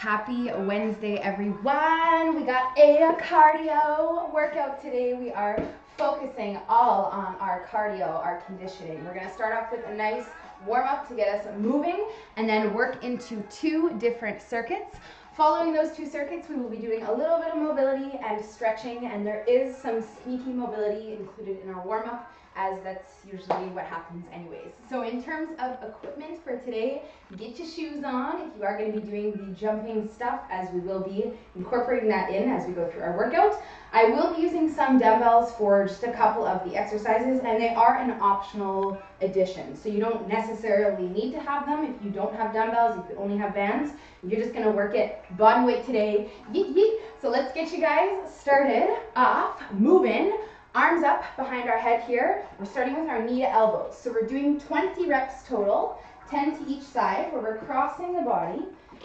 Happy Wednesday, everyone. We got a cardio workout today. We are focusing all on our cardio, our conditioning. We're gonna start off with a nice warm up to get us moving and then work into two different circuits. Following those two circuits, we will be doing a little bit of mobility and stretching, and there is some sneaky mobility included in our warm up, as that's usually what happens anyways. So in terms of equipment for today, get your shoes on if you are going to be doing the jumping stuff, as we will be incorporating that in as we go through our workout. I will be using some dumbbells for just a couple of the exercises, and they are an optional addition. So you don't necessarily need to have them if you don't have dumbbells, if you only have bands. You're just going to work it body weight today. Yeet, yeet. So let's get you guys started off moving. Arms up behind our head here. We're starting with our knee to elbows. So we're doing 20 reps total, 10 to each side, where we're crossing the body,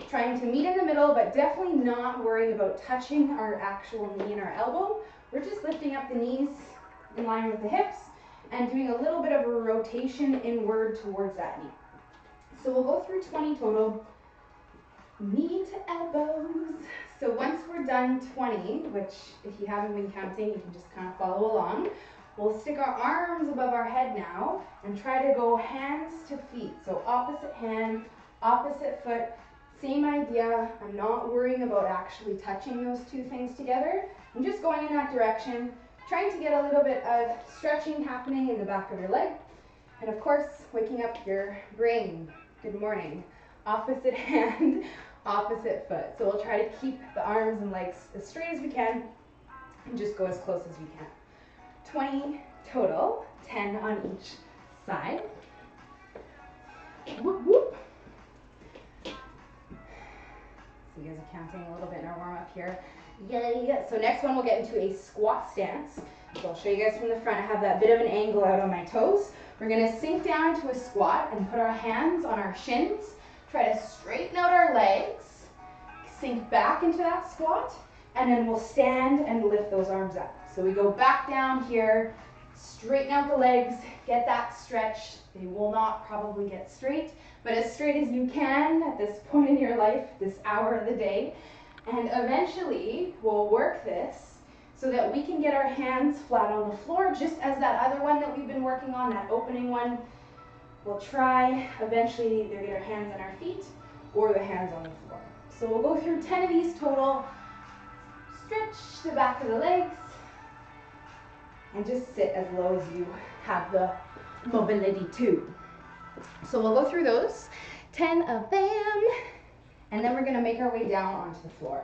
trying to meet in the middle, but definitely not worrying about touching our actual knee and our elbow. We're just lifting up the knees in line with the hips and doing a little bit of a rotation inward towards that knee. So we'll go through 20 total, knee to elbows. So once we're done 20, which if you haven't been counting, you can just kind of follow along, we'll stick our arms above our head now and try to go hands to feet. So opposite hand, opposite foot, same idea. I'm not worrying about actually touching those two things together. I'm just going in that direction, trying to get a little bit of stretching happening in the back of your leg. And of course, waking up your brain. Good morning. Opposite hand, opposite foot. So we'll try to keep the arms and legs as straight as we can and just go as close as we can. 20 total, 10 on each side. Whoop, whoop. So you guys are counting a little bit in our warm up here. Yay. So next one, we'll get into a squat stance. So I'll show you guys from the front. I have that bit of an angle out on my toes. We're gonna sink down into a squat and put our hands on our shins. Try to straighten out our legs, sink back into that squat, and then we'll stand and lift those arms up. So we go back down here, straighten out the legs, get that stretch. They will not probably get straight, but as straight as you can at this point in your life, this hour of the day. And eventually we'll work this so that we can get our hands flat on the floor, just as that other one that we've been working on, that opening one. We'll try eventually either get our hands on our feet or the hands on the floor. So we'll go through 10 of these total. Stretch the back of the legs and just sit as low as you have the mobility to. So we'll go through those, 10 of them, and then we're going to make our way down onto the floor.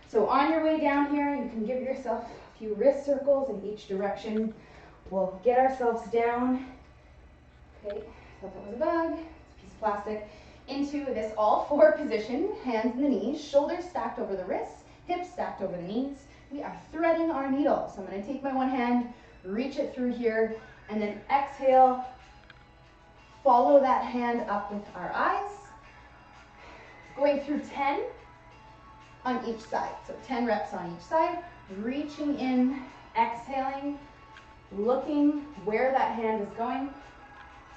So on your way down here, you can give yourself a few wrist circles in each direction. We'll get ourselves down. Okay. Thought that was a bug, it's a piece of plastic, into this all four position, hands in the knees, shoulders stacked over the wrists, hips stacked over the knees. We are threading our needle. So I'm going to take my one hand, reach it through here, and then exhale, follow that hand up with our eyes, going through 10 on each side. So 10 reps on each side, reaching in, exhaling, looking where that hand is going,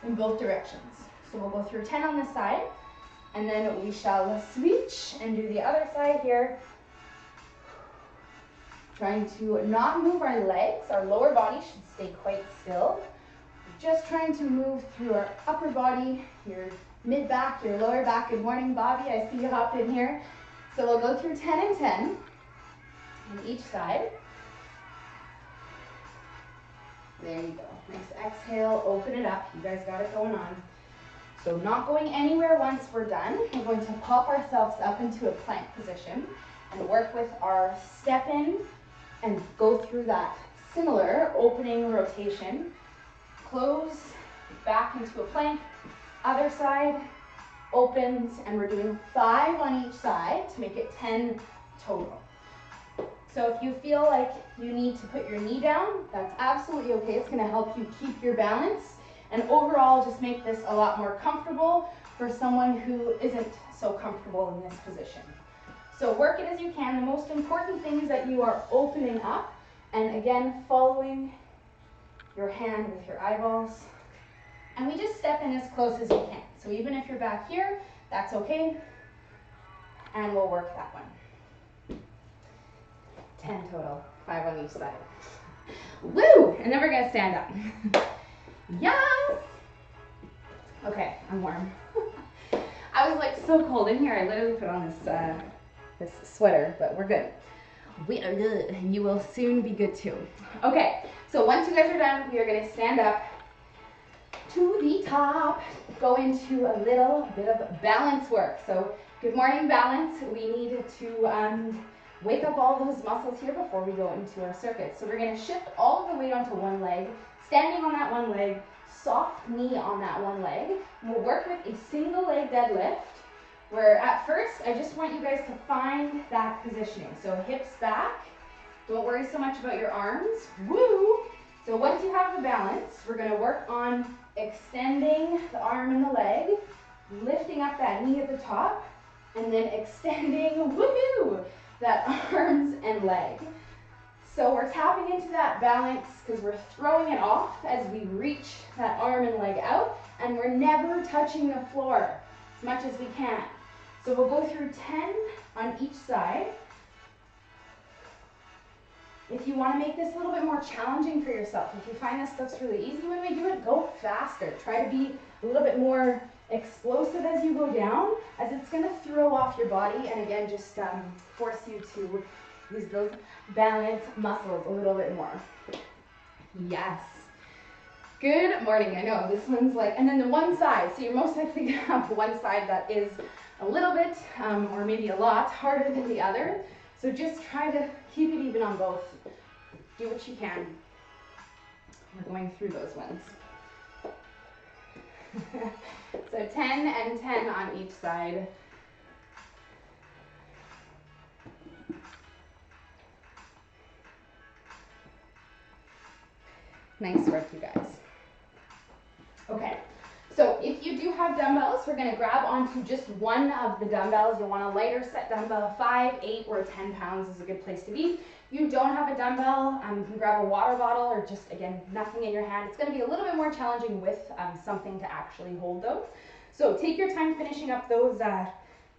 in both directions. So we'll go through 10 on this side, and then we shall switch and do the other side here. Trying to not move our legs. Our lower body should stay quite still. Just trying to move through our upper body, your mid-back, your lower back. Good morning, Bobby. I see you hopped in here. So we'll go through 10 and 10 on each side. There you go. Nice exhale, open it up. You guys got it going on. So not going anywhere once we're done. We're going to pop ourselves up into a plank position and work with our step in and go through that similar opening rotation. Close, back into a plank. Other side opens, and we're doing 5 on each side to make it 10 total. So if you feel like you need to put your knee down, that's absolutely okay. It's going to help you keep your balance and overall just make this a lot more comfortable for someone who isn't so comfortable in this position. So work it as you can. The most important thing is that you are opening up and again following your hand with your eyeballs. And we just step in as close as we can. So even if you're back here, that's okay. and we'll work that one. 10 total, 5 on each side. Woo! And then we're gonna stand up. Yes! Okay, I'm warm. I was like so cold in here. I literally put on this sweater, but we're good. We are good. You will soon be good too. Okay, so once you guys are done, we are gonna stand up to the top, go into a little bit of balance work. So good morning, balance. We need to wake up all those muscles here before we go into our circuit. So we're gonna shift all of the weight onto one leg, standing on that one leg, soft knee on that one leg. And we'll work with a single leg deadlift, where at first, I just want you guys to find that positioning. So hips back, don't worry so much about your arms, woo! So once you have the balance, we're gonna work on extending the arm and the leg, lifting up that knee at the top, and then extending, woohoo, that arms and leg. So we're tapping into that balance because we're throwing it off as we reach that arm and leg out, and we're never touching the floor as much as we can. So we'll go through 10 on each side. If you want to make this a little bit more challenging for yourself, if you find this stuff's really easy when we do it, go faster. Try to be a little bit more explosive as you go down, as it's going to throw off your body and again just force you to use those balance muscles a little bit more. Yes. Good morning. I know this one's like, and then the one side, so you're most likely going to have one side that is a little bit or maybe a lot harder than the other. So just try to keep it even on both. Do what you can. We're going through those ones. So 10 and 10 on each side. Nice work, you guys. Okay. So if you do have dumbbells, we're going to grab onto just one of the dumbbells. You'll want a lighter set dumbbell. 5, 8, or 10 pounds is a good place to be. If you don't have a dumbbell, you can grab a water bottle or just, again, nothing in your hand. It's going to be a little bit more challenging with something to actually hold though. So take your time finishing up those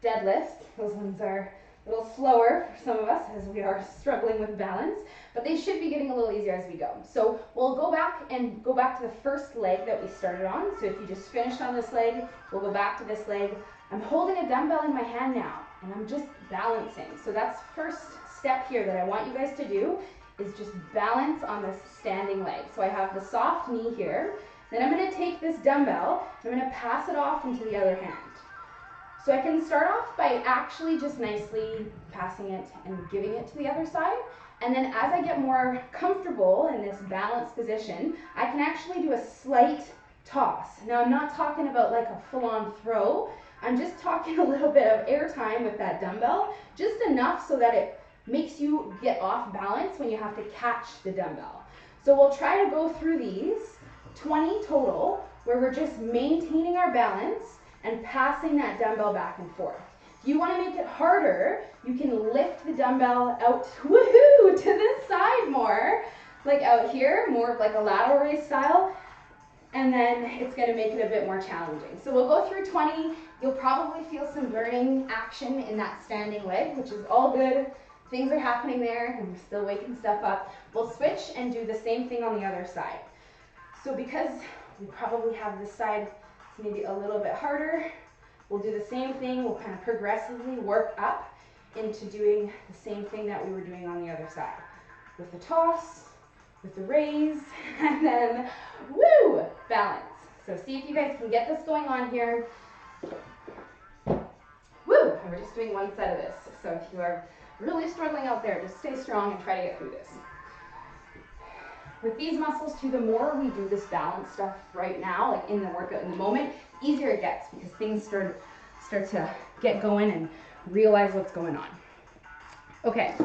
deadlifts. Those ones are a little slower for some of us as we are struggling with balance, but they should be getting a little easier as we go. So we'll go back to the first leg that we started on. So if you just finished on this leg, we'll go back to this leg. I'm holding a dumbbell in my hand now, and I'm just balancing. So that's first step here that I want you guys to do is just balance on this standing leg. So I have the soft knee here. Then I'm going to take this dumbbell, and I'm going to pass it off into the other hand. So I can start off by actually just nicely passing it and giving it to the other side. And then as I get more comfortable in this balanced position, I can actually do a slight toss. Now I'm not talking about like a full-on throw. I'm just talking a little bit of air time with that dumbbell, just enough so that it makes you get off balance when you have to catch the dumbbell. So we'll try to go through these 20 total, where we're just maintaining our balance and passing that dumbbell back and forth. If you want to make it harder, you can lift the dumbbell out, woohoo, to this side more, like out here, more of like a lateral raise style, and then it's going to make it a bit more challenging. So we'll go through 20. You'll probably feel some burning action in that standing leg, which is all good. Things are happening there, and we're still waking stuff up. We'll switch and do the same thing on the other side. So because we probably have this side maybe a little bit harder, we'll do the same thing. We'll kind of progressively work up into doing the same thing that we were doing on the other side. With the toss, with the raise, and then, woo, balance. So see if you guys can get this going on here. Woo, and we're just doing one set of this. So if you are really struggling out there, just stay strong and try to get through this. With these muscles too, the more we do this balance stuff right now, like in the workout in the moment, easier it gets because things start to get going and realize what's going on. Okay,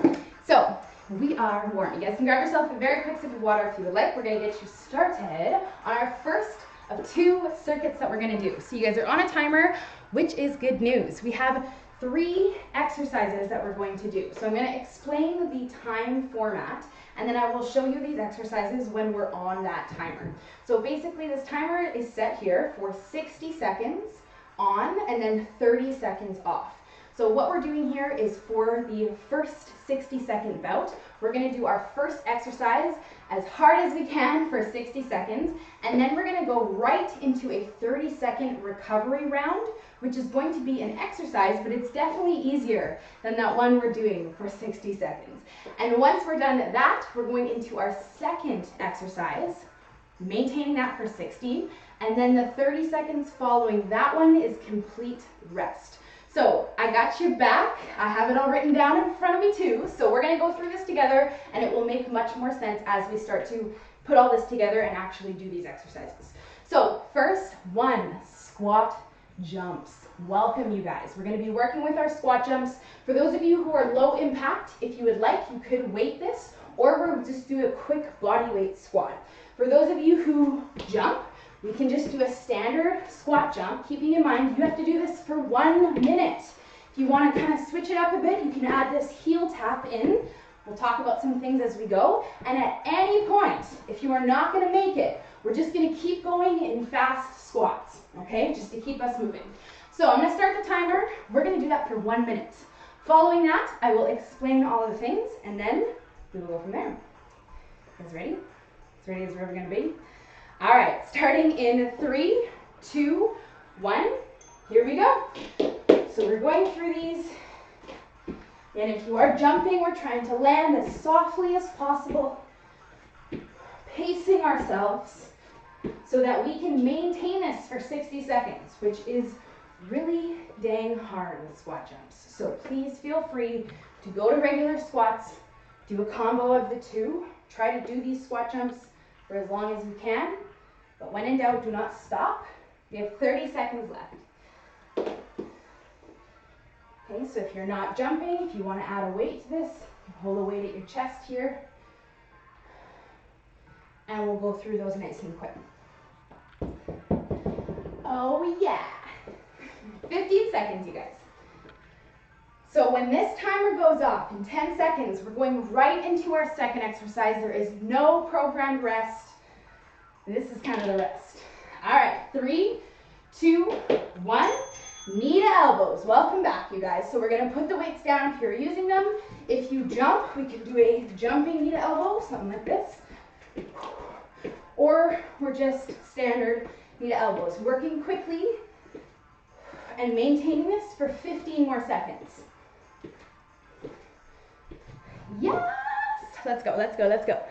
so we are warm. You guys can grab yourself a very quick sip of water if you would like. We're gonna get you started on our first of 2 circuits that we're gonna do. So you guys are on a timer, which is good news. We have 3 exercises that we're going to do. So I'm gonna explain the time format, and then I will show you these exercises when we're on that timer. So basically this timer is set here for 60 seconds on and then 30 seconds off. So what we're doing here is for the first 60-second bout, we're gonna do our first exercise as hard as we can for 60 seconds, and then we're gonna go right into a 30-second recovery round, which is going to be an exercise, but it's definitely easier than that one we're doing for 60 seconds. And once we're done that, we're going into our second exercise, maintaining that for 60, and then the 30 seconds following that one is complete rest. So I got you back. I have it all written down in front of me too. So we're gonna go through this together and it will make much more sense as we start to put all this together and actually do these exercises. So first one, squat jumps. Welcome you guys. We're gonna be working with our squat jumps. For those of you who are low impact, if you would like, you could weight this, or we'll just do a quick body weight squat. For those of you who jump, we can just do a standard squat jump, keeping in mind you have to do this for 1 minute. If you want to kind of switch it up a bit, you can add this heel tap in. We'll talk about some things as we go. And at any point, if you are not going to make it, we're just going to keep going in fast squats, okay? Just to keep us moving. So I'm going to start the timer. We're going to do that for 1 minute. Following that, I will explain all of the things, and then we will go from there. You guys ready? As ready as we're ever going to be? All right, starting in 3, 2, 1, here we go. So we're going through these, and if you are jumping, we're trying to land as softly as possible, pacing ourselves so that we can maintain this for 60 seconds, which is really dang hard with squat jumps. So please feel free to go to regular squats, do a combo of the two, try to do these squat jumps for as long as you can. But when in doubt, do not stop. We have 30 seconds left. Okay, so if you're not jumping, if you want to add a weight to this, hold a weight at your chest here. And we'll go through those nice and quick. Oh yeah. 15 seconds, you guys. So when this timer goes off in 10 seconds, we're going right into our second exercise. There is no programmed rest. This is kind of the rest. All right, 3, 2, 1. Knee to elbows. Welcome back, you guys. So we're going to put the weights down if you're using them. If you jump, we could do a jumping knee to elbow, something like this. Or we're just standard knee to elbows. Working quickly and maintaining this for 15 more seconds. Yes! Let's go, let's go, let's go.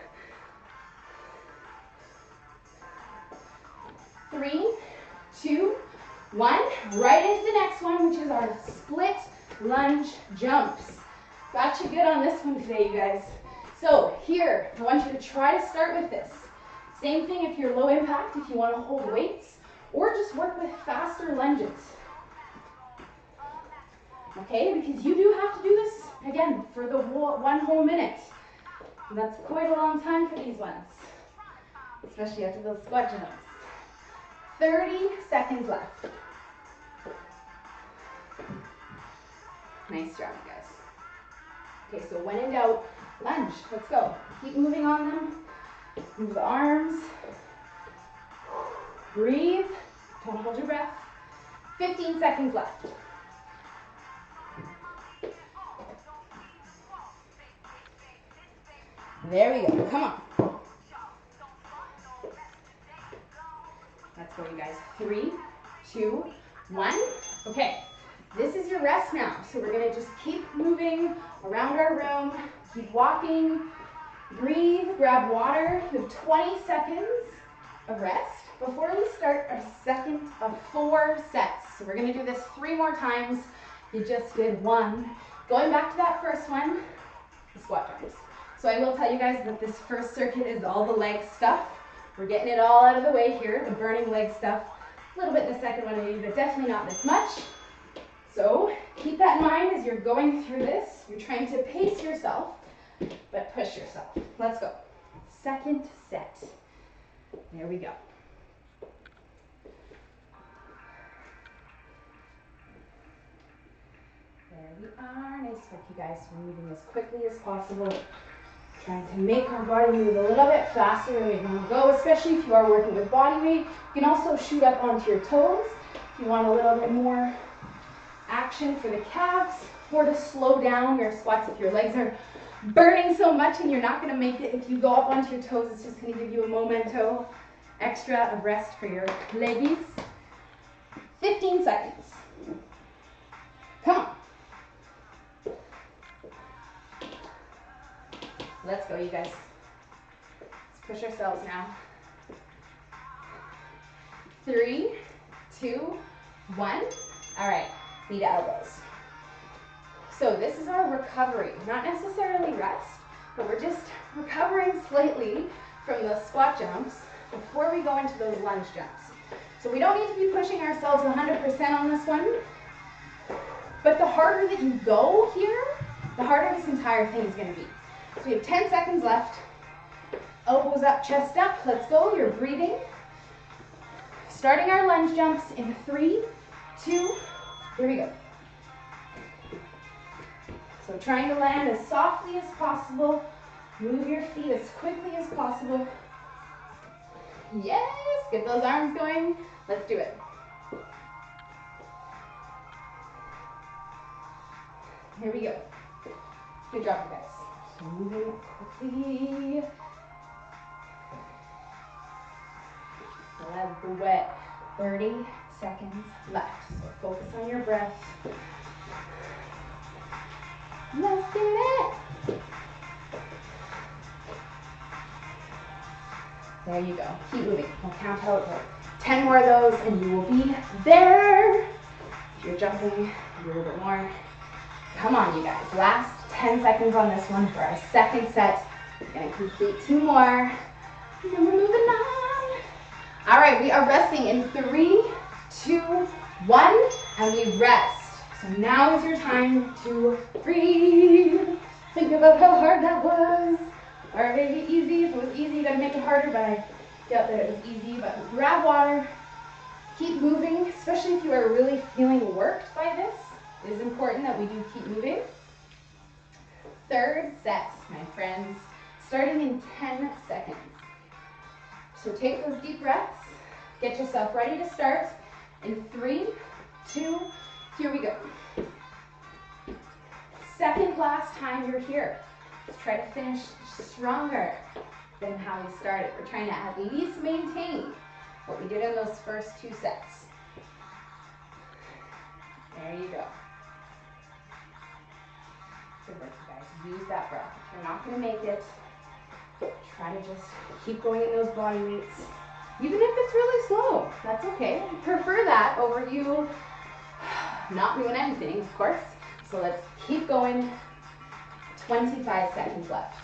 3, 2, 1. Right into the next one, which is our split lunge jumps. Got you good on this one today, you guys. So here, I want you to try to start with this. Same thing if you're low impact, if you want to hold weights, or just work with faster lunges. Okay, because you do have to do this, again, for the one whole minute. And that's quite a long time for these ones, especially after those squat jumps. 30 seconds left. Nice job, you guys. Okay, so when in doubt, lunge. Let's go. Keep moving on them. Move the arms. Breathe. Don't hold your breath. 15 seconds left. There we go. Come on. Let's go, you guys. 3, 2, 1. Okay, this is your rest now. So we're going to just keep moving around our room. Keep walking. Breathe. Grab water. We have 20 seconds of rest before we start our second of 4 sets. So we're going to do this 3 more times. You just did 1. Going back to that first one, the squat jumps. So I will tell you guys that this first circuit is all the leg stuff. We're getting it all out of the way here, the burning leg stuff. A little bit in the second one maybe, but definitely not this much. So keep that in mind as you're going through this. You're trying to pace yourself, but push yourself. Let's go. Second set. There we go. There we are. Nice work, you guys. We're moving as quickly as possible. Trying to make our body move a little bit faster than we want to go, especially if you are working with body weight. You can also shoot up onto your toes if you want a little bit more action. contraction for the calves, or to slow down your squats if your legs are burning so much and you're not going to make it. If you go up onto your toes, it's just going to give you a momento extra of rest for your leggies. 15 seconds. Come on. Let's go, you guys. Let's push ourselves now. 3, 2, 1. All right, knee to elbows. So this is our recovery, not necessarily rest, but we're just recovering slightly from the squat jumps before we go into those lunge jumps. So we don't need to be pushing ourselves 100% on this one, but the harder that you go here, the harder this entire thing is going to be. So we have 10 seconds left. Elbows up, chest up. Let's go. You're breathing. Starting our lunge jumps in 3, 2, here we go. So trying to land as softly as possible. Move your feet as quickly as possible. Yes, get those arms going. Let's do it. Here we go. Good job, you guys. So moving quickly. Let's do it. 30 seconds left. So focus on your breath. Let's do it. There you go. Keep moving. We'll count out 10 more of those and you will be there. If you're jumping, a little bit more. Come on, you guys. Last 10 seconds on this one for our second set. We're going to complete 2 more. And then we're moving on. All right, we are resting in 3, 2, 1, and we rest. So now is your time to breathe. Think about how hard that was. Or maybe easy. If it was easy, you gotta make it harder, but I felt that it was easy. But grab water, keep moving, especially if you are really feeling worked by this. It is important that we do keep moving. Third set, my friends, starting in 10 seconds. So take those deep breaths, get yourself ready to start in 3, 2, here we go. Second last time you're here. Let's try to finish stronger than how we started. We're trying to at least maintain what we did in those first 2 sets. There you go. Good work, you guys. Use that breath. If you're not going to make it, try to just keep going in those body weights. Even if it's really slow, that's okay. I prefer that over you not doing anything, of course. So let's keep going. 25 seconds left.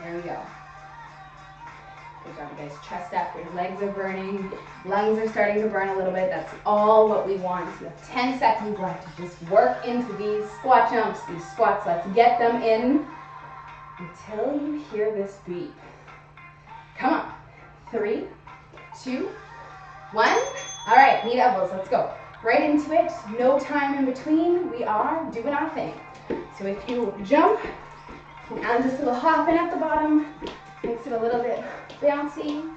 There we go. Good job, you guys. Chest up, your legs are burning, lungs are starting to burn a little bit. That's all what we want. You have 10 seconds left to just work into these squat jumps, these squats. Let's get them in until you hear this beep. Come on. 3, 2, 1. All right, knee to elbows. Let's go. Right into it. No time in between. We are doing our thing. So if you jump, and just a little hopping at the bottom, makes it a little bit bouncy.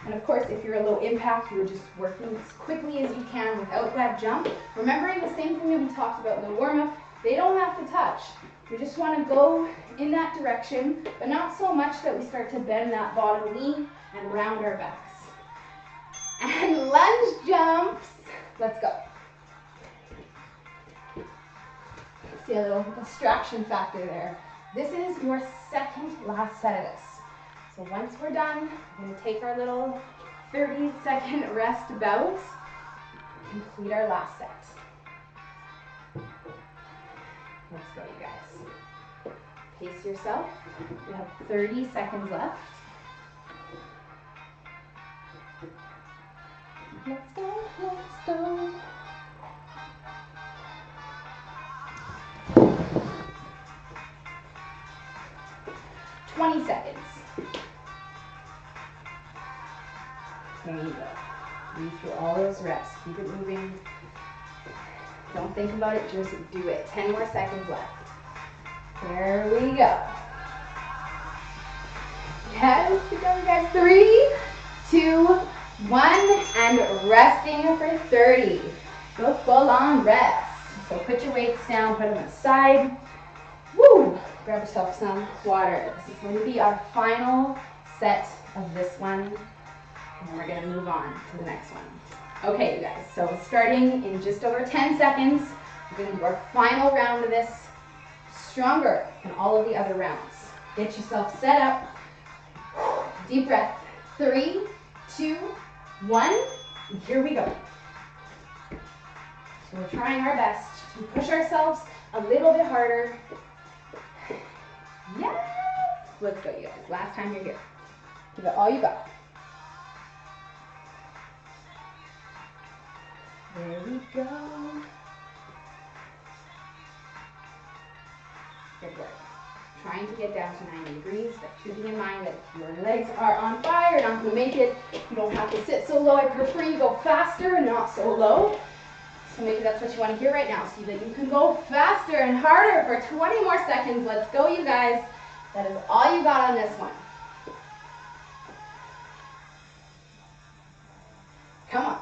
And of course, if you're a low impact, you're just working as quickly as you can without that jump. Remembering the same thing that we talked about in the warm-up, they don't have to touch. We just want to go in that direction, but not so much that we start to bend that bottom knee and round our backs. And lunge jumps. Let's go. See a little distraction factor there. This is your second last set of this. So once we're done, we're going to take our little 30-second rest bout, complete our last set. Let's go, you guys. Pace yourself. We have 30 seconds left. Let's go, let's go. Seconds. There you go. Breathe through all those reps. Keep it moving. Don't think about it, just do it. 10 more seconds left. There we go. Yes, good job, guys. 3, 2, 1, and resting for 30. Go full on rest. So put your weights down, put them aside. Woo! Grab yourself some water. This is going to be our final set of this one, and then we're going to move on to the next one. Okay, you guys, so starting in just over 10 seconds, we're going to do our final round of this, stronger than all of the other rounds. Get yourself set up. Deep breath. 3, 2, 1, and here we go. So we're trying our best to push ourselves a little bit harder. Yes! Let's go, you guys. Last time you're here. Give it all you got. There we go. Good work. Trying to get down to 90 degrees, but keeping in mind that if your legs are on fire, you're not going to make it. You don't have to sit so low. I prefer you go faster and not so low. So maybe that's what you want to hear right now, so that you can go faster and harder for 20 more seconds. Let's go, you guys. That is all you got on this one. Come on.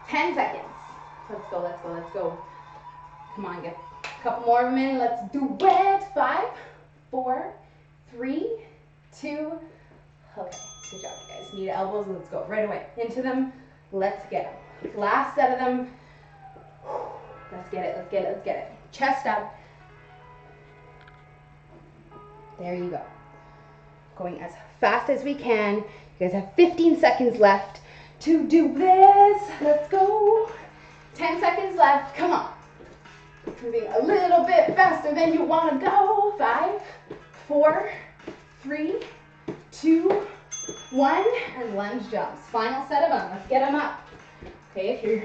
10 seconds. Let's go, let's go, let's go. Come on, get a couple more of them in. Let's do it. 5, 4, 3, 2. Okay, good job, you guys. Knee to elbows. Let's go right away into them. Let's get them. Last set of them. Let's get it, let's get it, let's get it. Chest up. There you go. Going as fast as we can. You guys have 15 seconds left to do this. Let's go. 10 seconds left. Come on. Moving a little bit faster than you want to go. 5, 4, 3, 2, 1, and lunge jumps. Final set of them. Let's get them up. Okay, if you're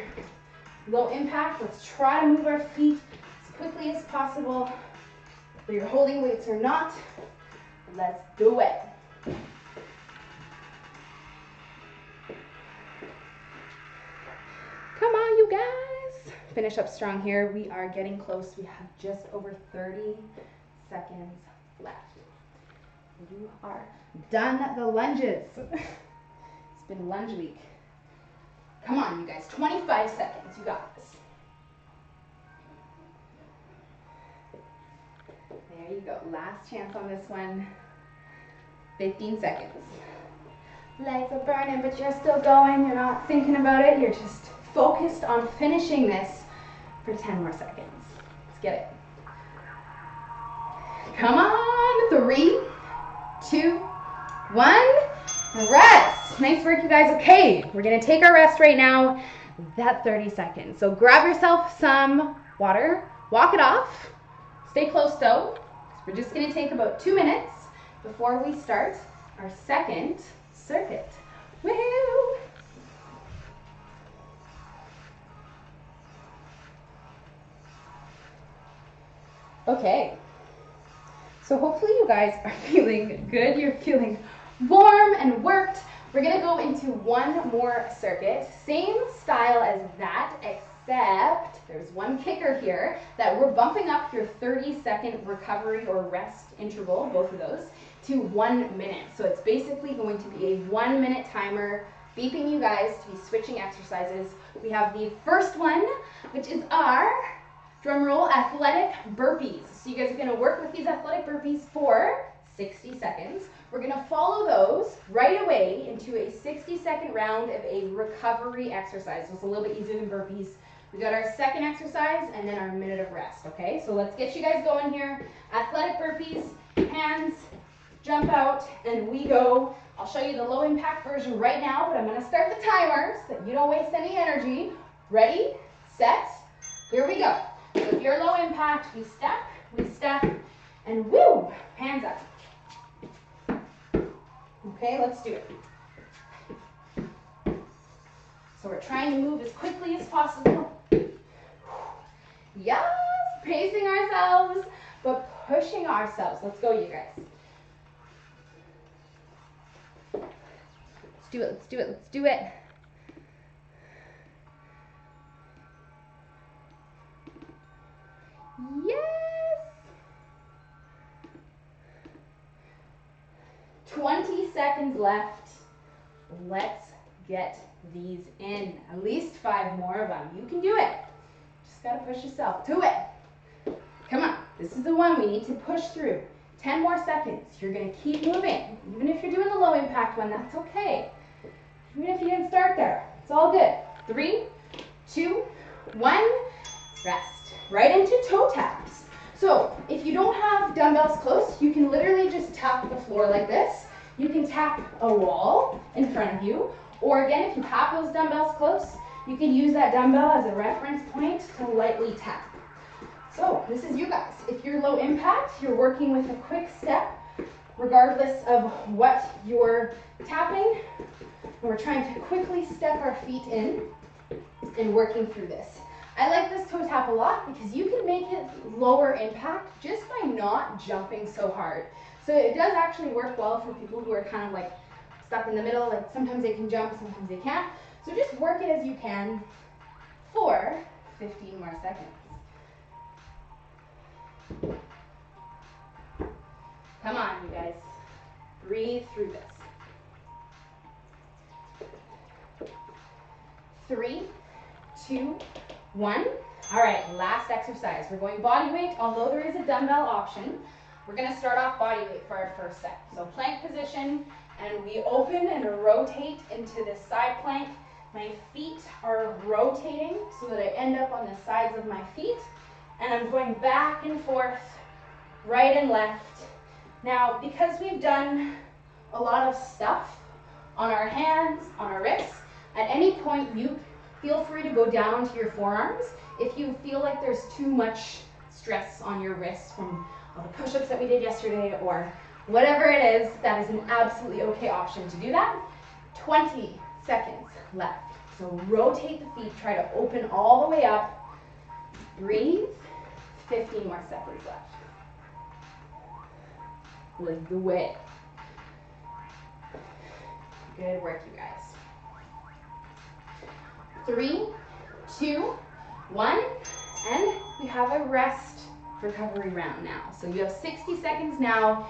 low impact, let's try to move our feet as quickly as possible. Whether you're holding weights or not, let's do it. Come on, you guys. Finish up strong here. We are getting close. We have just over 30 seconds left. You are done the lunges. It's been lunge week. Come on, you guys. 25 seconds. You got this. There you go. Last chance on this one. 15 seconds. Legs are burning, but you're still going. You're not thinking about it. You're just focused on finishing this for 10 more seconds. Let's get it. Come on. 3, 2, 1. Rest. Nice work, you guys. Okay, we're going to take our rest right now. That 30 seconds. So grab yourself some water. Walk it off. Stay close though. We're just going to take about 2 minutes before we start our second circuit. Woo! Okay, so hopefully you guys are feeling good. You're feeling warm and worked. We're gonna go into one more circuit, same style as that, except there's one kicker here that we're bumping up your 30-second recovery or rest interval, both of those, to 1 minute. So it's basically going to be a 1-minute timer, beeping you guys to be switching exercises. We have the first one, which is our drum roll, athletic burpees. So you guys are going to work with these athletic burpees for 60 seconds. We're going to follow those right away into a 60-second round of a recovery exercise. So it's a little bit easier than burpees. We got our second exercise and then our minute of rest, okay? So let's get you guys going here. Athletic burpees, hands, jump out, and we go. I'll show you the low impact version right now, but I'm going to start the timer so that you don't waste any energy. Ready, set, here we go. So if you're low impact, we step, and woo, hands up. Okay, let's do it. So we're trying to move as quickly as possible. Yes, pacing ourselves, but pushing ourselves. Let's go, you guys. Let's do it, let's do it, let's do it. Yes! 20 seconds left. Let's get these in. At least 5 more of them. You can do it. Just gotta push yourself to it. Come on, this is the one we need to push through. 10 more seconds. You're gonna keep moving. Even if you're doing the low impact one, that's okay. Even if you didn't start there, it's all good. 3, 2, 1, rest. Right into toe taps. So if you don't have dumbbells close, you can literally just tap the floor like this. You can tap a wall in front of you, or again, if you have those dumbbells close, you can use that dumbbell as a reference point to lightly tap. So this is you guys. If you're low impact, you're working with a quick step, regardless of what you're tapping. We're trying to quickly step our feet in and working through this. I like this toe tap a lot because you can make it lower impact just by not jumping so hard. So it does actually work well for people who are kind of like stuck in the middle. Like sometimes they can jump, sometimes they can't. So just work it as you can for 15 more seconds. Come on, you guys. Breathe through this. 3, 2, 1. All right, last exercise. We're going body weight, although there is a dumbbell option. We're gonna start off body weight for our first set. So plank position, and we open and rotate into this side plank. My feet are rotating so that I end up on the sides of my feet, and I'm going back and forth, right and left. Now, because we've done a lot of stuff on our hands, on our wrists, at any point you feel free to go down to your forearms if you feel like there's too much stress on your wrists from all the push-ups that we did yesterday or whatever it is. That is an absolutely okay option to do that. 20 seconds left. So rotate the feet, try to open all the way up. Breathe. 15 more seconds left. Let's do it. Good work, you guys. 3, 2, 1, and we have a rest recovery round now. So you have 60 seconds now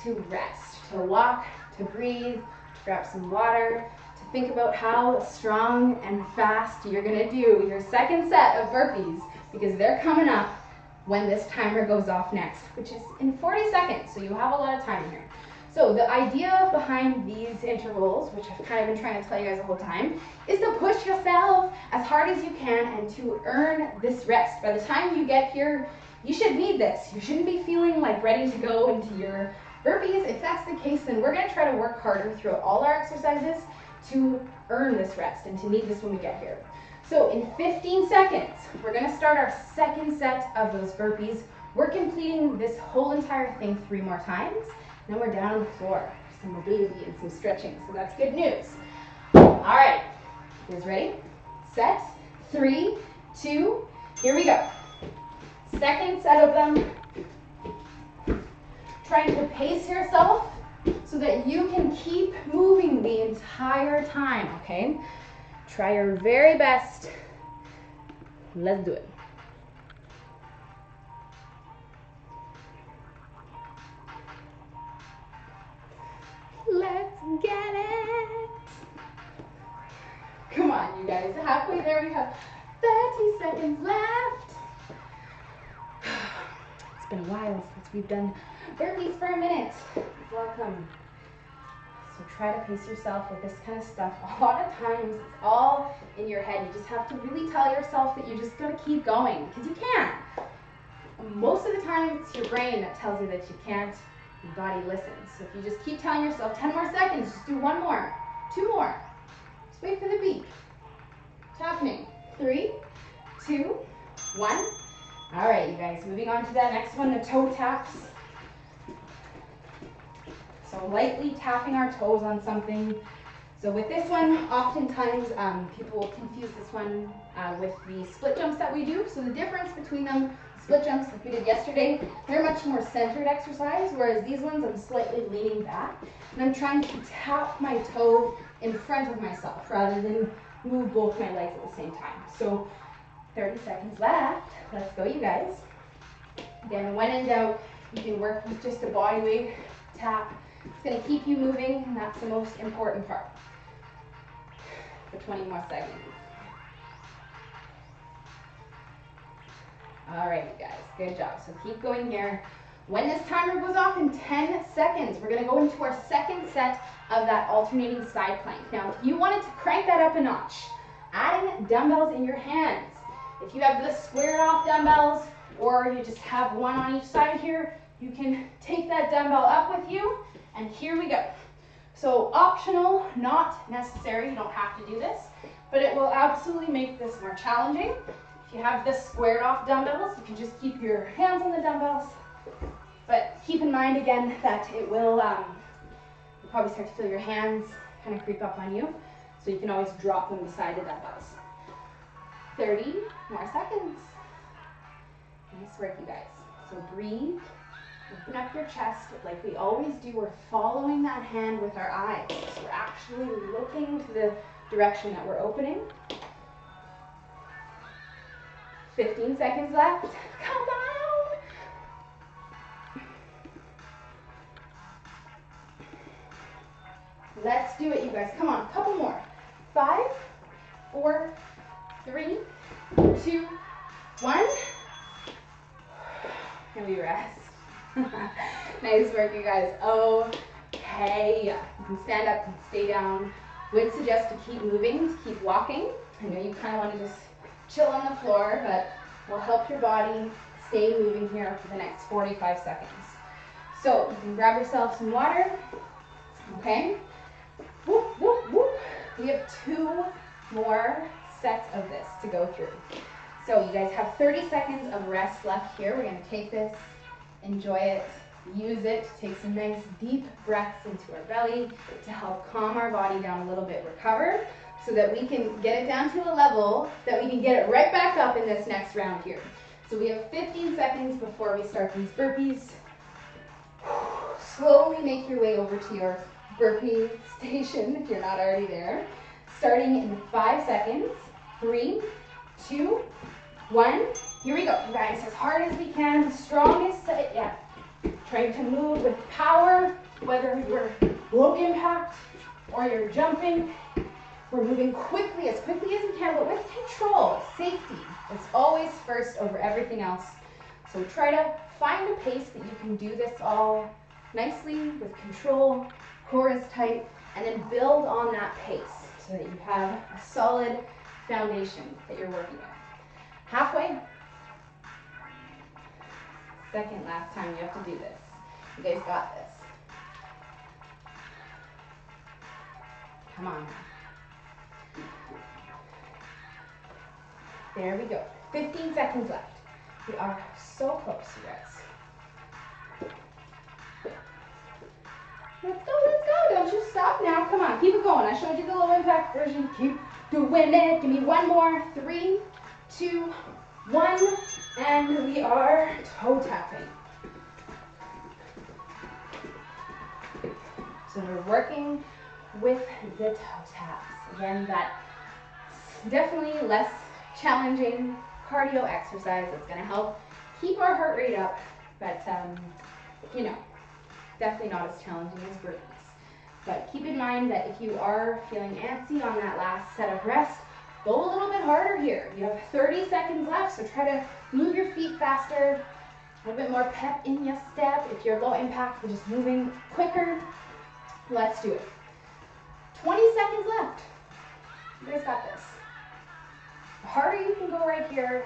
to rest, to walk, to breathe, to grab some water, to think about how strong and fast you're gonna do your second set of burpees, because they're coming up when this timer goes off next, which is in 40 seconds, so you have a lot of time here. So the idea behind these intervals, which I've kind of been trying to tell you guys the whole time, is to push yourself as hard as you can and to earn this rest. By the time you get here, you should need this. You shouldn't be feeling like ready to go into your burpees. If that's the case, then we're gonna try to work harder throughout all our exercises to earn this rest and to need this when we get here. So in 15 seconds, we're gonna start our second set of those burpees. We're completing this whole entire thing 3 more times. Then we're down on the floor for some mobility and some stretching, so that's good news. All right, you guys ready? Set, 3, 2, here we go. Second set of them. Trying to pace yourself so that you can keep moving the entire time, okay? Try your very best. Let's do it. Let's get it. Come on, you guys. Halfway there, we have 30 seconds left. It's been a while since we've done burpees for a minute. Welcome. So try to pace yourself with this kind of stuff. A lot of times, it's all in your head. You just have to really tell yourself that you just gotta keep going, because you can. Most of the time, it's your brain that tells you that you can't. Your body listens. So if you just keep telling yourself 10 more seconds, just do 1 more, 2 more. Just wait for the beep. It's happening. 3, 2, 1. All right, you guys, moving on to that next one, the toe taps. So lightly tapping our toes on something. So with this one, oftentimes people will confuse this one with the split jumps that we do. So the difference between them, split jumps like we did yesterday, they're much more centered exercise, whereas these ones I'm slightly leaning back and I'm trying to tap my toe in front of myself rather than move both my legs at the same time. So 30 seconds left. Let's go, you guys. Again, when in doubt, you can work with just a body weight tap It's gonna keep you moving, and that's the most important part. For 20 more seconds. All right, you guys, good job. So keep going here. When this timer goes off in 10 seconds, we're gonna go into our second set of that alternating side plank. Now, if you wanted to crank that up a notch, adding dumbbells in your hands. If you have the squared off dumbbells, or you just have one on each side here, you can take that dumbbell up with you, and here we go. So optional, not necessary, you don't have to do this, but it will absolutely make this more challenging. If you have the squared off dumbbells, you can just keep your hands on the dumbbells, but keep in mind again that it will, you'll probably start to feel your hands kind of creep up on you, so you can always drop them beside the dumbbells. 30 more seconds. Nice work, you guys. So breathe, open up your chest like we always do. We're following that hand with our eyes. So we're actually looking to the direction that we're opening. 15 seconds left. Come on. Let's do it, you guys. Come on, a couple more. 5, 4, 3, 2, 1. And we rest. Nice work, you guys. Okay. You can stand up and stay down. Would suggest to keep moving, to keep walking. I know you kind of want to just chill on the floor, but we'll help your body stay moving here for the next 45 seconds. So you can grab yourself some water. Okay. Whoop, whoop, whoop. We have 2 more sets of this to go through. So you guys have 30 seconds of rest left here. We're going to take this, enjoy it, use it, take some nice deep breaths into our belly to help calm our body down a little bit, recover, so that we can get it down to a level that we can get it right back up in this next round here. So we have 15 seconds before we start these burpees. Slowly make your way over to your burpee station if you're not already there. Starting in 5 seconds. 3, 2, 1. Here we go, you guys, as hard as we can, the strongest set yet. Trying to move with power, whether you're low impact or you're jumping. We're moving quickly as we can, but with control. Safety is always first over everything else. So try to find a pace that you can do this all nicely with control, core is tight, and then build on that pace so that you have a solid foundation that you're working with. Halfway. Second last time you have to do this. You guys got this. Come on now. There we go. 15 seconds left. We are so close, you guys. Let's go, let's go. Don't you stop now. Come on, keep it going. I showed you the low impact version. Keep doing it. Give me one more. 3, 2, 1. And we are toe tapping. So we're working with the toe taps. Again, that's definitely less challenging cardio exercise. It's going to help keep our heart rate up, but you know, definitely not as challenging as burpees. But keep in mind that if you are feeling antsy on that last set of rest, go a little bit harder here. You have 30 seconds left, so try to move your feet faster, a little bit more pep in your step. If you're low impact, we're just moving quicker. Let's do it. 20 seconds left. You guys got this. The harder you can go right here,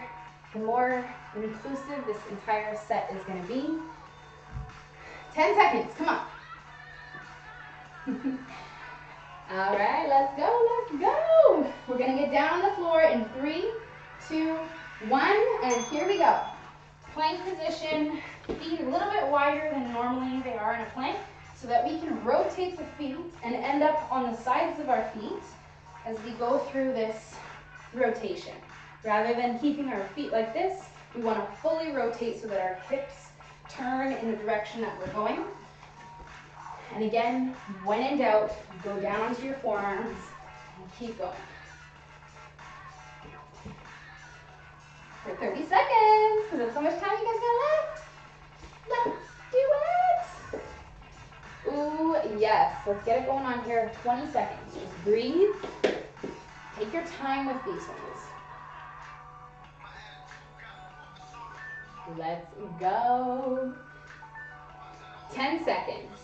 the more inclusive this entire set is going to be. 10 seconds, come on. All right, let's go, let's go. We're going to get down on the floor in 3, 2, 1, and here we go. Plank position, feet a little bit wider than normally they are in a plank, so that we can rotate the feet and end up on the sides of our feet as we go through this rotation. Rather than keeping our feet like this, we want to fully rotate so that our hips turn in the direction that we're going. And again, when in doubt, go down onto your forearms and keep going. For 30 seconds, because that's how much time you guys got left. Let's do it. Ooh, Yes, let's get it going on here. 20 seconds. Just breathe. Take your time with these ones. Let's go. 10 seconds.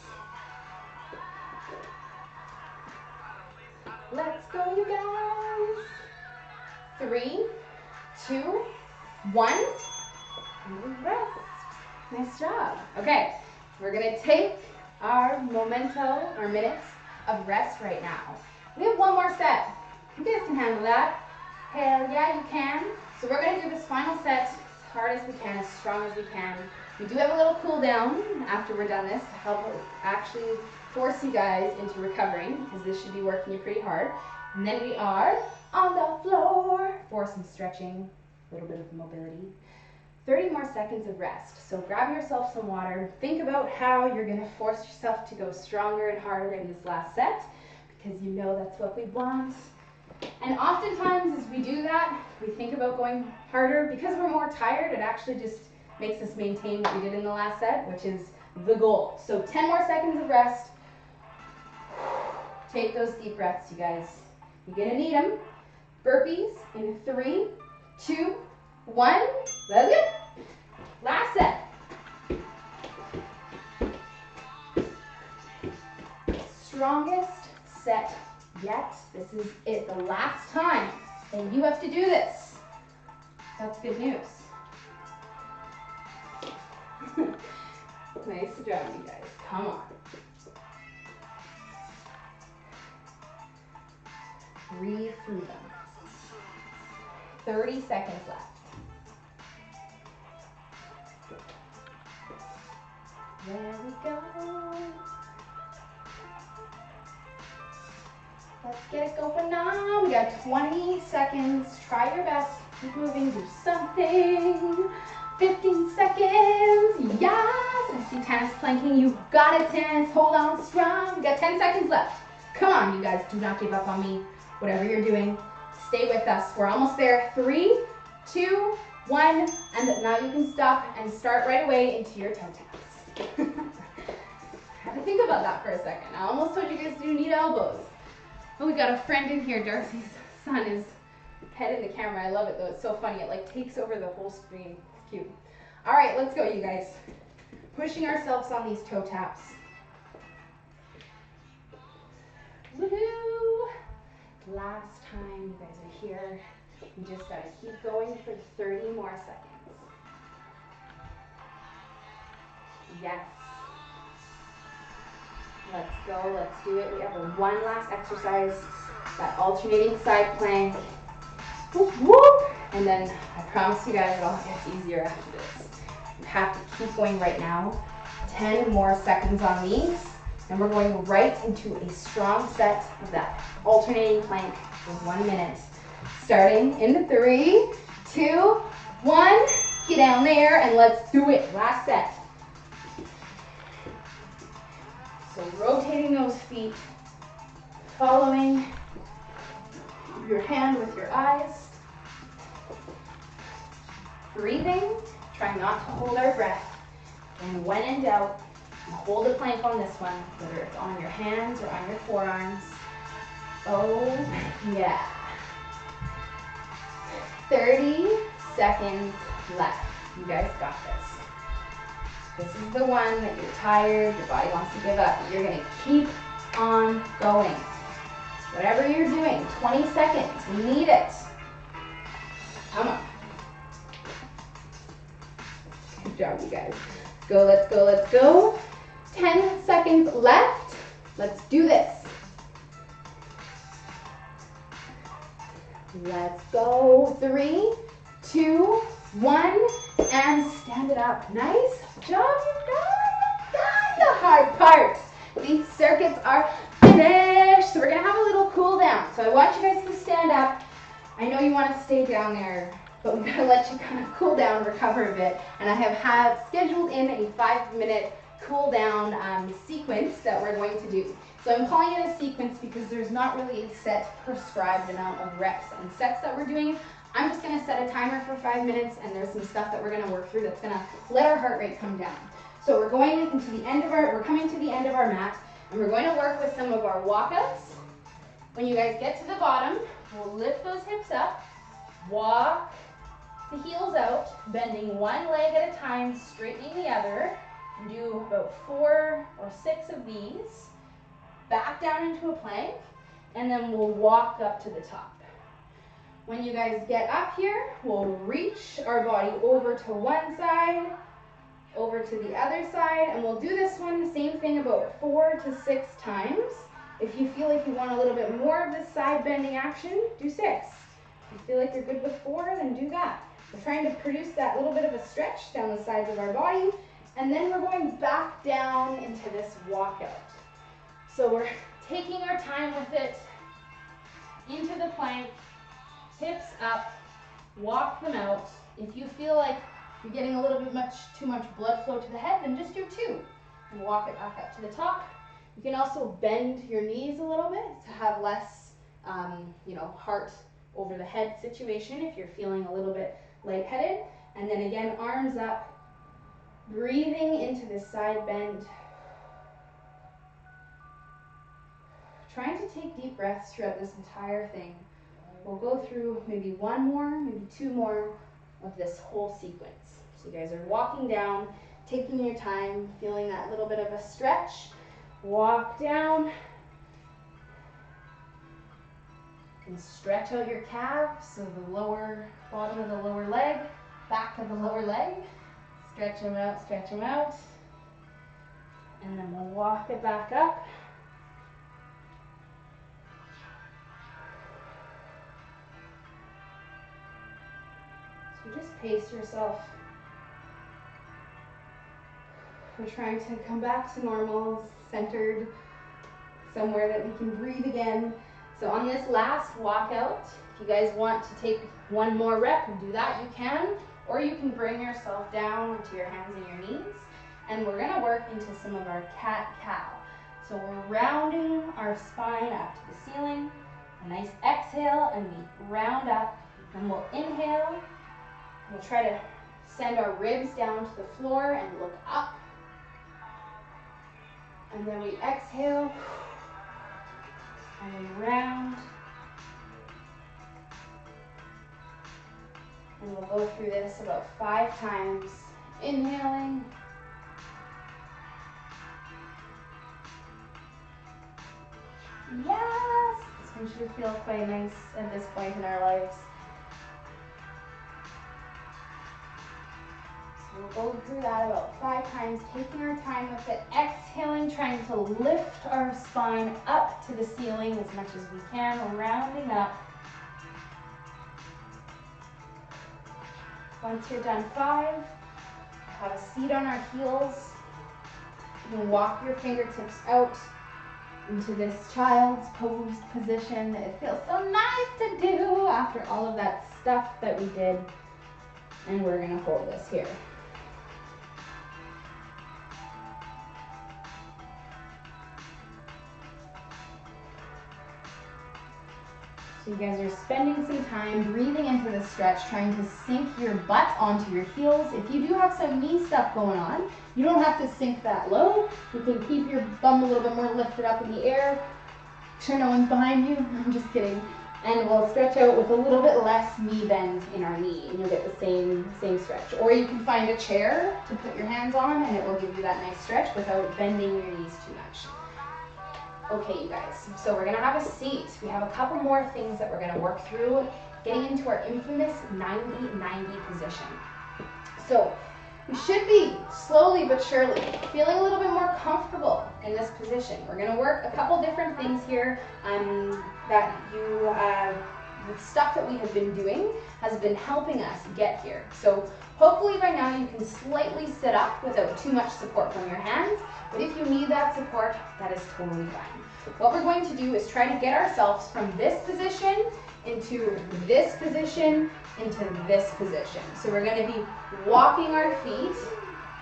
Let's go, you guys. 3, 2, 1. And rest. Nice job. Okay, we're gonna take our minutes of rest right now. We have one more set. You guys can handle that. Hell yeah, you can. So we're gonna do this final set as hard as we can, as strong as we can. We do have a little cool down after we're done this to help actually force you guys into recovering, because this should be working you pretty hard. And then we are on the floor for some stretching, a little bit of mobility. 30 more seconds of rest. So grab yourself some water. Think about how you're going to force yourself to go stronger and harder in this last set, because you know that's what we want. And oftentimes as we do that, we think about going harder. Because we're more tired, it actually just makes us maintain what we did in the last set, which is the goal. So 10 more seconds of rest. Take those deep breaths, you guys. You're gonna need them. Burpees in 3, 2, 1. Let's go. Last set. Strongest set yet. This is it, the last time. And you have to do this. That's good news. Nice job, you guys. Come on. Breathe through them. 30 seconds left. There we go. Let's get it going now. We got 20 seconds. Try your best. Keep moving. Do something. 15 seconds. Yes. I see Tannis planking. You got it, Tannis. Hold on strong. We got 10 seconds left. Come on, you guys. Do not give up on me. Whatever you're doing, stay with us. We're almost there. 3, 2, 1. And now you can stop and start right away into your toe taps. I had to think about that for a second. I almost told you guys to do knee to elbows. Oh, we got a friend in here. Darcy's son is head in the camera. I love it though. It's so funny. It like takes over the whole screen. It's cute. All right, let's go, you guys. Pushing ourselves on these toe taps. Woohoo! Last time you guys are here. You just gotta keep going for 30 more seconds. Yes. Let's go, let's do it. We have one last exercise, that alternating side plank. Whoop, whoop. And then I promise you guys it all gets easier after this. You have to keep going right now. 10 more seconds on these. And we're going right into a strong set of that alternating plank for 1 minute. Starting in 3, 2, 1. Get down there and let's do it. Last set. So rotating those feet, following your hand with your eyes. Breathing, try not to hold our breath. And when in doubt, hold the plank on this one, whether it's on your hands or on your forearms. Oh, yeah. 30 seconds left. You guys got this. This is the one that you're tired, your body wants to give up. You're going to keep on going. Whatever you're doing, 20 seconds. We need it. Come on. Good job, you guys. Go, let's go, let's go. 10 seconds left. Let's do this. Let's go. 3, 2, 1, and stand it up. Nice job, you guys. That's the hard part. These circuits are finished. So we're gonna have a little cool down. So I want you guys to stand up. I know you want to stay down there, but we gotta let you kind of cool down, recover a bit. And I have scheduled in a 5-minute cool down sequence that we're going to do. So I'm calling it a sequence because there's not really a set prescribed amount of reps and sets that we're doing. I'm just gonna set a timer for 5 minutes, and there's some stuff that we're gonna work through that's gonna let our heart rate come down. So we're coming to the end of our mat. And we're going to work with some of our walkouts. When you guys get to the bottom, we'll lift those hips up, walk the heels out, bending one leg at a time, straightening the other. And do about 4 or 6 of these. Back down into a plank, and then we'll walk up to the top. When you guys get up here, we'll reach our body over to one side, over to the other side, and we'll do this one, the same thing, about 4 to 6 times. If you feel like you want a little bit more of this side bending action, do 6. If you feel like you're good with 4, then do that. We're trying to produce that little bit of a stretch down the sides of our body, and then we're going back down into this walkout. So we're taking our time with it, into the plank, hips up, walk them out. If you feel like you're getting a little bit too much blood flow to the head, then just do 2 and walk it back up to the top. You can also bend your knees a little bit to have less, heart over the head situation if you're feeling a little bit lightheaded. And then again, arms up, breathing into this side bend. Trying to take deep breaths throughout this entire thing. We'll go through maybe 1 more, maybe 2 more of this whole sequence. So you guys are walking down, taking your time, feeling that little bit of a stretch. Walk down. And stretch out your calves, so the lower bottom of the lower leg, back of the lower leg. Stretch them out, stretch them out. And then we'll walk it back up. So just pace yourself. We're trying to come back to normal, centered, somewhere that we can breathe again. So on this last walkout, if you guys want to take 1 more rep and do that, you can. Or you can bring yourself down onto your hands and your knees. And we're going to work into some of our cat-cow. So we're rounding our spine up to the ceiling. A nice exhale, and we round up. Then we'll inhale. We'll try to send our ribs down to the floor and look up. And then we exhale. And we round. And we'll go through this about 5 times. Inhaling. Yes! This one should feel quite nice at this point in our lives. So we'll go through that about 5 times, taking our time with it, exhaling, trying to lift our spine up to the ceiling as much as we can, rounding up. Once you're done 5, have a seat on our heels. You can walk your fingertips out into this child's pose position. It feels so nice to do after all of that stuff that we did. And we're going to hold this here. So you guys are spending some time breathing into the stretch, trying to sink your butt onto your heels. If you do have some knee stuff going on, you don't have to sink that low. You can keep your bum a little bit more lifted up in the air. Make sure no one's behind you. I'm just kidding. And we'll stretch out with a little bit less knee bend in our knee, and you'll get the same stretch. Or you can find a chair to put your hands on, and it will give you that nice stretch without bending your knees too much. Okay, you guys, so we're gonna have a seat. We have a couple more things that we're gonna work through, getting into our infamous 90-90 position. So we should be slowly but surely feeling a little bit more comfortable in this position. We're gonna work a couple different things here that the stuff that we have been doing has been helping us get here. So hopefully by now you can slightly sit up without too much support from your hands. But if you need that support, that is totally fine. What we're going to do is try to get ourselves from this position into this position, into this position. So we're going to be walking our feet,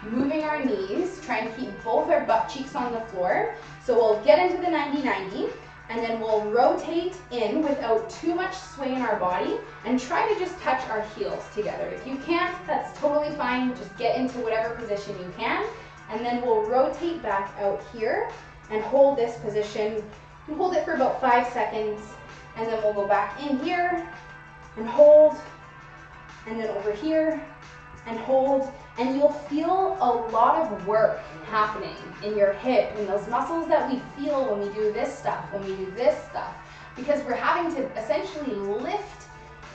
moving our knees, trying to keep both our butt cheeks on the floor. So we'll get into the 90-90, and then we'll rotate in without too much sway in our body and try to just touch our heels together. If you can't, that's totally fine. Just get into whatever position you can. And then we'll rotate back out here, and hold this position. You can hold it for about 5 seconds, and then we'll go back in here and hold, and then over here and hold, and you'll feel a lot of work happening in your hip and those muscles that we feel when we do this stuff, because we're having to essentially lift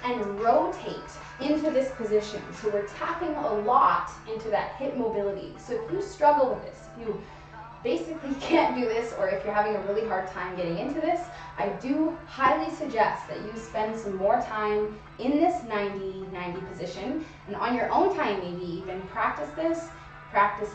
and rotate into this position. So we're tapping a lot into that hip mobility. So if you struggle with this, if you basically can't do this, or if you're having a really hard time getting into this, I do highly suggest that you spend some more time in this 90-90 position, and on your own time maybe even practice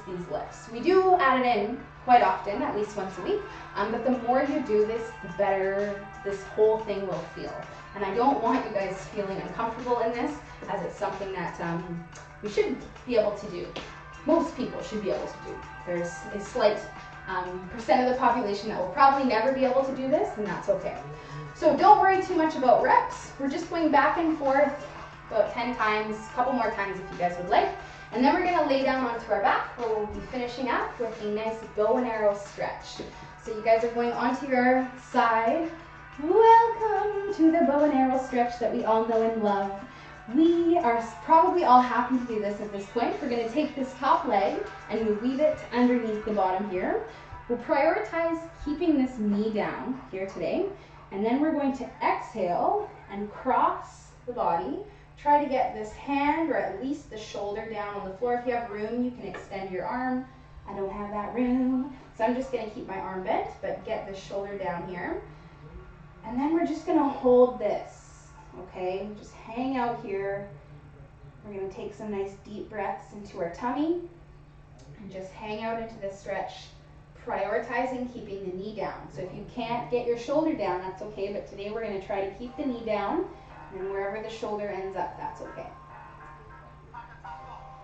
these lifts. We do add it in quite often, at least once a week, but the more you do this, the better this whole thing will feel. And I don't want you guys feeling uncomfortable in this, as it's something that we should be able to do. Most people should be able to do. There's a slight percent of the population that will probably never be able to do this, and that's okay. So don't worry too much about reps. We're just going back and forth about 10 times, a couple more times if you guys would like. And then we're gonna lay down onto our back, where we'll be finishing up with a nice bow and arrow stretch. So you guys are going onto your side. Welcome to the bow and arrow stretch that we all know and love. We are probably all happy to do this at this point. We're gonna take this top leg and we'll weave it underneath the bottom here. We'll prioritize keeping this knee down here today. And then we're going to exhale and cross the body. Try to get this hand, or at least the shoulder, down on the floor. If you have room, you can extend your arm. I don't have that room, so I'm just gonna keep my arm bent, but get the shoulder down here. And then we're just gonna hold this, okay? Just hang out here. We're gonna take some nice deep breaths into our tummy and just hang out into this stretch, prioritizing keeping the knee down. So if you can't get your shoulder down, that's okay, but today we're gonna try to keep the knee down, and wherever the shoulder ends up, that's okay.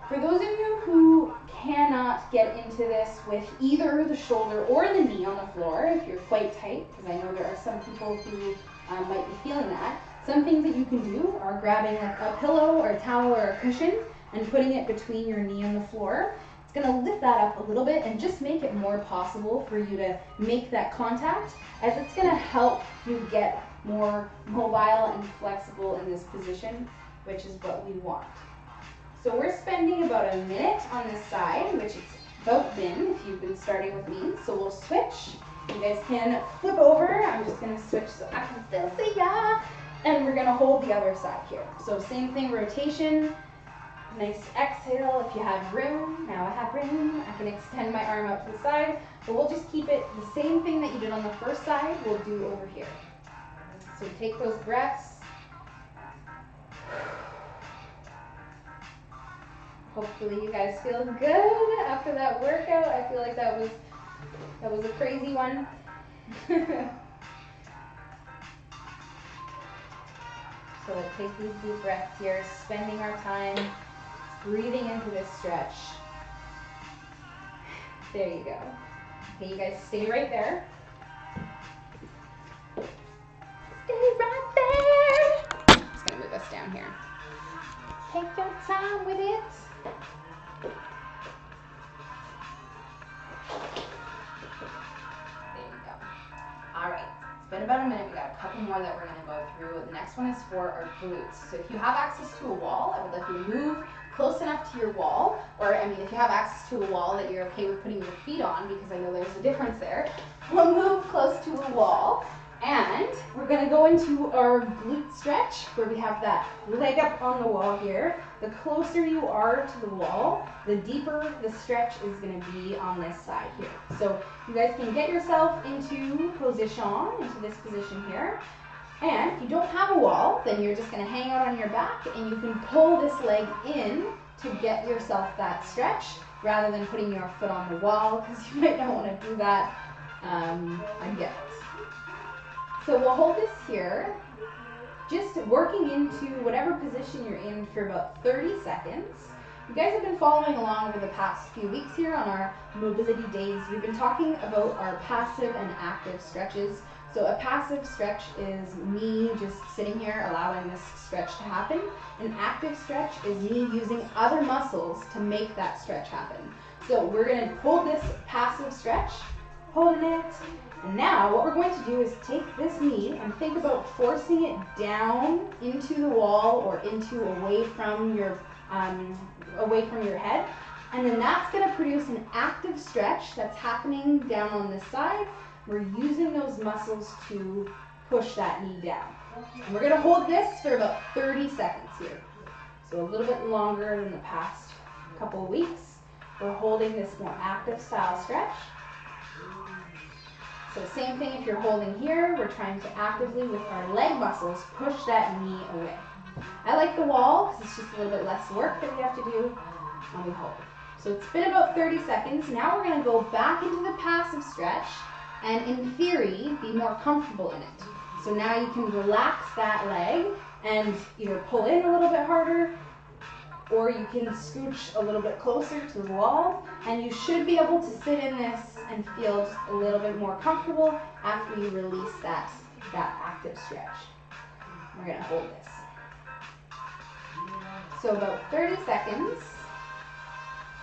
For those of you who cannot get into this with either the shoulder or the knee on the floor, if you're quite tight, because I know there are some people who might be feeling that, some things that you can do are grabbing like a pillow or a towel or a cushion and putting it between your knee and the floor. It's gonna lift that up a little bit and just make it more possible for you to make that contact, as it's gonna help you get more mobile and flexible in this position, which is what we want. So we're spending about a minute on this side, which it's about been if you've been starting with me. So we'll switch. You guys can flip over. I'm just gonna switch so I can still see ya. And we're gonna hold the other side here. So same thing, rotation. Nice exhale if you have room. Now I have room. I can extend my arm out to the side, but we'll just keep it the same thing that you did on the first side, we'll do over here. So take those breaths. Hopefully you guys feel good after that workout. I feel like that was a crazy one. So let's take these deep breaths here, spending our time breathing into this stretch. There you go. Okay, you guys stay right there. Stay right there. I'm just gonna move us down here. Take your time with it. There you go. All right, it's been about a minute. We got a couple more that we're gonna go through. The next one is for our glutes. So if you have access to a wall, I would like you to move close enough to your wall, or I mean, if you have access to a wall that you're okay with putting your feet on, because I know there's a difference there, we'll move close to a wall, and we're gonna go into our glute stretch, where we have that leg up on the wall here. The closer you are to the wall, the deeper the stretch is gonna be on this side here. So you guys can get yourself into this position here. And if you don't have a wall, then you're just gonna hang out on your back and you can pull this leg in to get yourself that stretch, rather than putting your foot on the wall, because you might not wanna do that again. So we'll hold this here, just working into whatever position you're in for about 30 seconds. You guys have been following along over the past few weeks here on our mobility days. We've been talking about our passive and active stretches. So a passive stretch is me just sitting here allowing this stretch to happen. An active stretch is me using other muscles to make that stretch happen. So we're gonna hold this passive stretch holding it. And now what we're going to do is take this knee and think about forcing it down into the wall or away from your head. And then that's going to produce an active stretch that's happening down on this side. We're using those muscles to push that knee down. And we're going to hold this for about 30 seconds here. So a little bit longer than the past couple of weeks. We're holding this more active style stretch. So same thing if you're holding here, we're trying to actively with our leg muscles push that knee away. I like the wall because it's just a little bit less work that we have to do when we hold. So it's been about 30 seconds. Now we're going to go back into the passive stretch and in theory be more comfortable in it. So now you can relax that leg and either pull in a little bit harder or you can scooch a little bit closer to the wall, and you should be able to sit in this and feel just a little bit more comfortable after you release that active stretch. We're going to hold this. So about 30 seconds,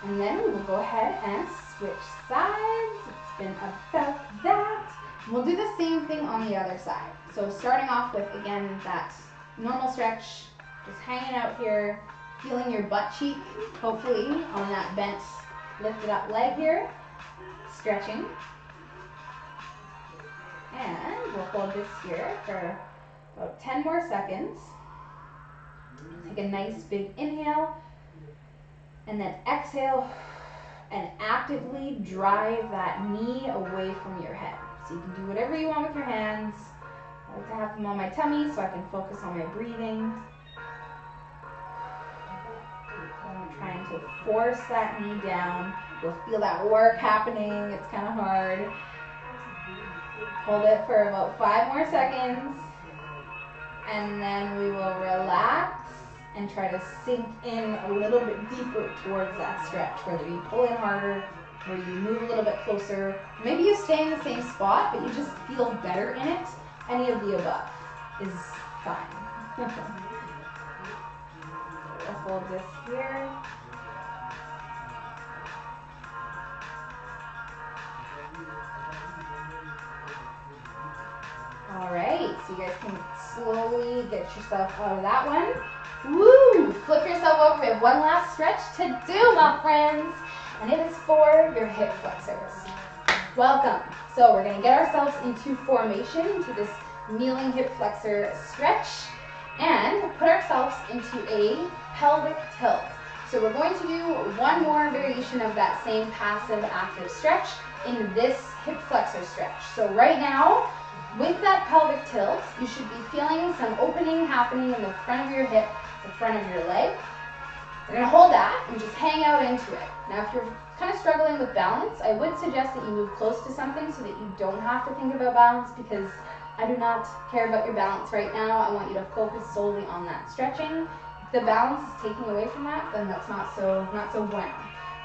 and then we will go ahead and switch sides. It's been about that. We'll do the same thing on the other side. So starting off with, again, that normal stretch, just hanging out here, feeling your butt cheek, hopefully, on that bent, lifted up leg here. Stretching. And we'll hold this here for about 10 more seconds. Take a nice big inhale. And then exhale and actively drive that knee away from your head. So you can do whatever you want with your hands. I like to have them on my tummy so I can focus on my breathing. I'm trying to force that knee down. You'll feel that work happening. It's kind of hard. Hold it for about 5 more seconds. And then we will relax and try to sink in a little bit deeper towards that stretch. Whether you pull in harder or you move a little bit closer. Maybe you stay in the same spot, but you just feel better in it. Any of the above is fine. We'll hold this here. Alright, so you guys can slowly get yourself out of that one. Woo! Flip yourself over. We have one last stretch to do, my friends. And it is for your hip flexors. Welcome. So we're going to get ourselves into formation, into this kneeling hip flexor stretch, and put ourselves into a pelvic tilt. So we're going to do one more variation of that same passive active stretch in this hip flexor stretch. So right now, with that pelvic tilt, you should be feeling some opening happening in the front of your hip, the front of your leg. We're going to hold that and just hang out into it. Now if you're kind of struggling with balance, I would suggest that you move close to something so that you don't have to think about balance, because I do not care about your balance right now. I want you to focus solely on that stretching. If the balance is taking away from that, then that's not so bueno.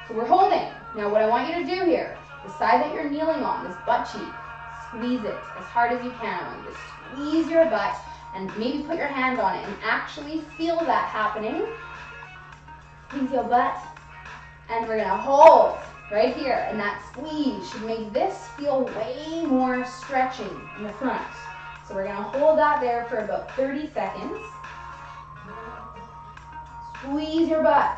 So we're holding. Now what I want you to do here, the side that you're kneeling on, this butt cheek, squeeze it as hard as you can. I want you to squeeze your butt and maybe put your hand on it and actually feel that happening. Squeeze your butt. And we're going to hold right here. And that squeeze should make this feel way more stretching in the front. So we're going to hold that there for about 30 seconds. Squeeze your butt.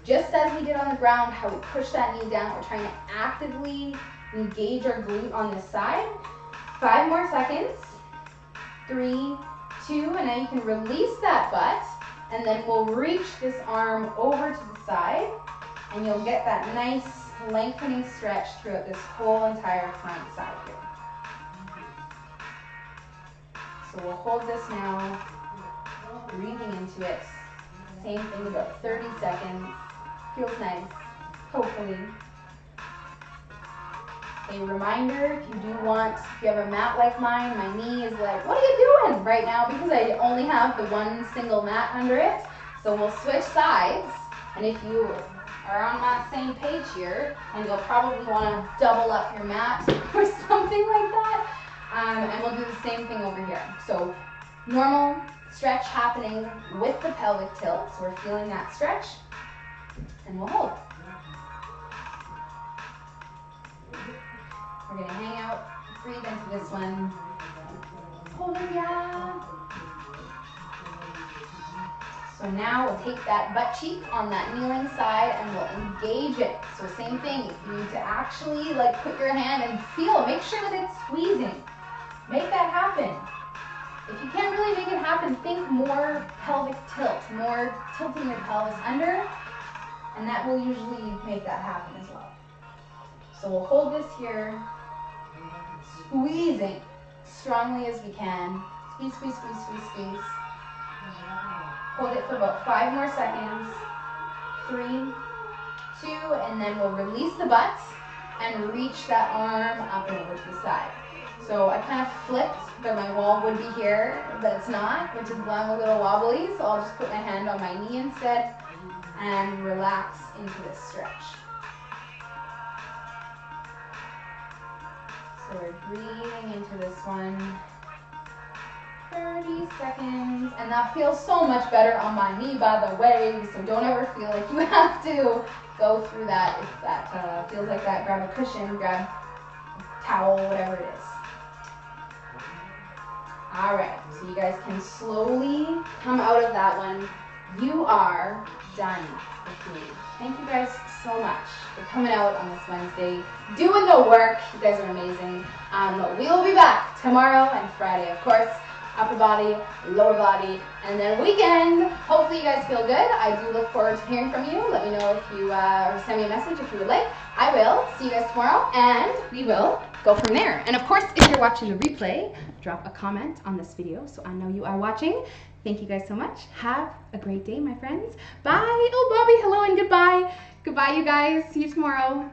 Just as we did on the ground, how we push that knee down, we're trying to actively engage our glute on this side. 5 more seconds. 3, 2, and now you can release that butt, and then we'll reach this arm over to the side, and you'll get that nice lengthening stretch throughout this whole entire front side here. So we'll hold this now, breathing into it. Same thing, about 30 seconds. Feels nice, hopefully. A reminder, if you have a mat like mine, my knee is like, what are you doing right now? Because I only have the one single mat under it. So we'll switch sides. And if you are on my same page here, and you'll probably want to double up your mat or something like that. And we'll do the same thing over here. So normal stretch happening with the pelvic tilt. So we're feeling that stretch. And we'll hold. We're gonna hang out, breathe into this one. Hold it, yeah. So now we'll take that butt cheek on that kneeling side and we'll engage it. So same thing, you need to actually like put your hand and feel, make sure that it's squeezing. Make that happen. If you can't really make it happen, think more pelvic tilt, more tilting your pelvis under, and that will usually make that happen as well. So we'll hold this here, squeezing strongly as we can. Squeeze, squeeze, squeeze, squeeze, squeeze. Hold it for about 5 more seconds. 3, 2, and then we'll release the butt and reach that arm up and over to the side. So I kind of flipped, but my wall would be here, but it's not, which is why I'm a little wobbly. So I'll just put my hand on my knee instead and relax into this stretch. So we're breathing into this one. 30 seconds, and that feels so much better on my knee, by the way, so don't ever feel like you have to go through that. If that feels like that, grab a cushion, grab a towel, whatever it is. All right, so you guys can slowly come out of that one. You are done with me. Thank you guys so much for coming out on this Wednesday, doing the work. You guys are amazing. We'll be back tomorrow and Friday, of course. Upper body, lower body, and then weekend. Hopefully you guys feel good. I do look forward to hearing from you. Let me know if you, or send me a message if you would like. I will. See you guys tomorrow, and we will go from there. And of course, if you're watching the replay, drop a comment on this video so I know you are watching. Thank you guys so much. Have a great day, my friends. Bye. Oh, Bobby, hello and goodbye. Goodbye, you guys. See you tomorrow.